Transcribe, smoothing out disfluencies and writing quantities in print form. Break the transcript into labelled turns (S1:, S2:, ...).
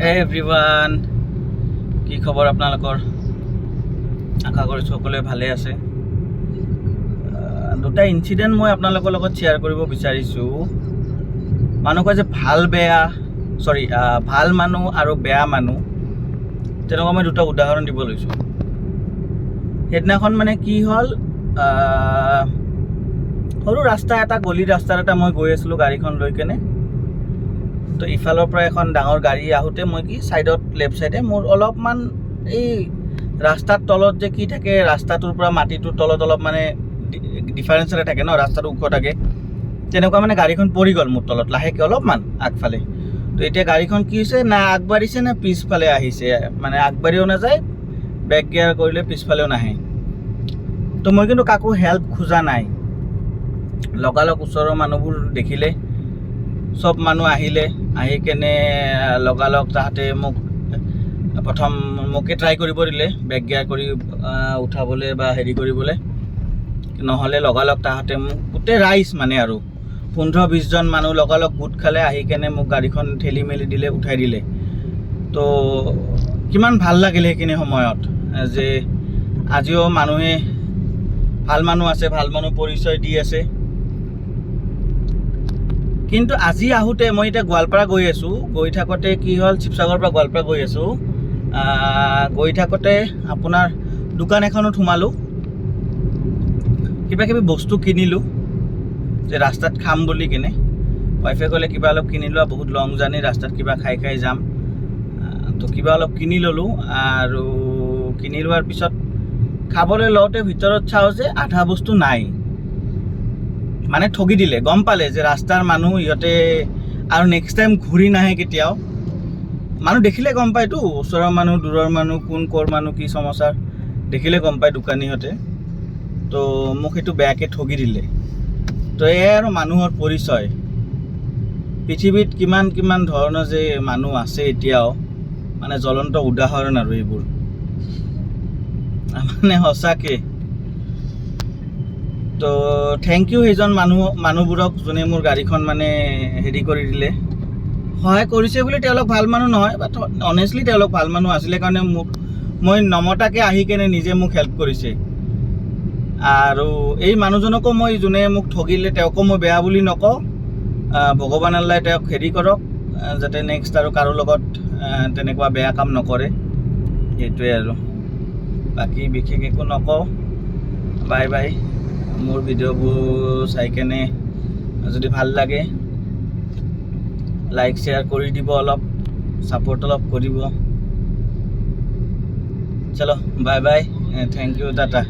S1: Hey everyone, কি খবৰ আপোনালোকৰ? আশা কৰিছোঁ সকলোৱে ভালে আছে। দুটা ইনসিডেন্ট মই আপোনালোকৰ লগত শ্বেয়াৰ কৰিব বিচাৰিছোঁ। মানুহ কয় যে ভাল মানুহ আৰু বেয়া মানুহ, তেনেকুৱা মই দুটা উদাহৰণ দিব লৈছোঁ। সেইদিনাখন মানে কি হ'ল, সৰু ৰাস্তা এটা, গলি ৰাস্তা এটা মই গৈ আছিলোঁ গাড়ীখন লৈ কেনে। তো ইফালৰ পৰা এখন ডাঙৰ গাড়ী আহোঁতে মই কি ছাইডত লেফ্ট ছাইডে মোৰ অলপমান এই ৰাস্তাৰ তলত যে কি থাকে, ৰাস্তাটোৰ পৰা মাটিটোৰ তলত অলপ মানে ডিফাৰেঞ্চ এটা থাকে ন, ৰাস্তাটো ওখ থাকে, তেনেকুৱা মানে গাড়ীখন পৰি গ'ল মোৰ তলত লাহেকৈ অলপমান আগফালে। তো এতিয়া গাড়ীখন কি হৈছে, না আগবাঢ়িছে না পিছফালে আহিছে, মানে আগবাঢ়িও নাযায়, বেক গিয়াৰ কৰিলে পিছফালেও নাহে। তো মই কিন্তু কাকো হেল্প খোজা নাই, লগালগ ওচৰৰ মানুহবোৰ দেখিলে, চব মানুহ আহিলে, আহি কেনে লগালগ তাহাঁতে প্ৰথম মোকে ট্ৰাই কৰিব দিলে বেক গিয়াৰ কৰি উঠাবলৈ বা হেৰি কৰিবলৈ। নহ'লে লগালগ তাহাঁতে মোক গোটেই ৰাইজ মানে আৰু 15-20 জন মানুহ লগালগ গোট খালে, আহি কেনে মোক গাড়ীখন ঠেলি মেলি দিলে, উঠাই দিলে। তো কিমান ভাল লাগিলে সেইখিনি সময়ত, যে আজিও মানুহে ভাল মানুহ আছে, ভাল মানুহ পৰিচয় দি আছে। কিন্তু আজি আহোঁতে মই এতিয়া গোৱালপাৰা গৈ আছোঁ, গৈ থাকোঁতে কি হ'ল, শিৱসাগৰৰ পৰা গোৱালপাৰা গৈ আছোঁ, গৈ থাকোঁতে আপোনাৰ দোকান এখনত সোমালোঁ, কিবা কিবি বস্তু কিনিলোঁ যে ৰাস্তাত খাম বুলি কিনে। ৱাইফে ক'লে কিবা অলপ কিনি লোৱা, বহুত লং জাৰ্ণি, ৰাস্তাত কিবা খাই যাম। তো কিবা অলপ কিনি ল'লোঁ, আৰু কিনি লোৱাৰ পিছত খাবলৈ লওঁতে ভিতৰত চাওঁ যে আধা বস্তু নাই, মানে ঠগি দিলে। গম পালে যে ৰাস্তাৰ মানুহ ইহঁতে আৰু নেক্সট টাইম ঘূৰি নাহে কেতিয়াও। মানুহ দেখিলে গম পায়তো, ওচৰৰ মানুহ, দূৰৰ মানুহ, কোন ক'ৰ মানুহ, কি সমস্যাৰ দেখিলে গম পায় দোকানীহঁতে। তো মোক সেইটো বেয়াকৈ ঠগি দিলে। তো এয়াই আৰু মানুহৰ পৰিচয়। পৃথিৱীত কিমান কিমান ধৰণৰ যে মানুহ আছে এতিয়াও, মানে জ্বলন্ত উদাহৰণ আৰু এইবোৰ, মানে সঁচাকৈ। তো থেংক ইউ সেইজন মানুহবোৰক, যোনে মোৰ গাড়ীখন মানে হেৰি কৰি দিলে, সহায় কৰিছে বুলি। তেওঁলোক ভাল মানুহ নহয়, বাট অনেষ্টলি তেওঁলোক ভাল মানুহ আছিলে কাৰণে মই নমতাকৈ আহি কেনে নিজে মোক হেল্প কৰিছে। আৰু এই মানুহজনকো মই, যোনে মোক ঠগিলে, তেওঁকো মই বেয়া বুলি নকওঁ। ভগৱান আল্লাই তেওঁক হেৰি কৰক, যাতে নেক্সট আৰু কাৰো লগত তেনেকুৱা বেয়া কাম নকৰে, সেইটোৱে আৰু। বাকী বিশেষ একো নকওঁ। Bye bye. মোৰ ভিডিঅ'বোৰ চাই কেনে যদি ভাল লাগে, লাইক শ্বেয়াৰ কৰি দিব, অলপ ছাপোৰ্ট অলপ কৰিব। চলো bye bye, thank you, Tata.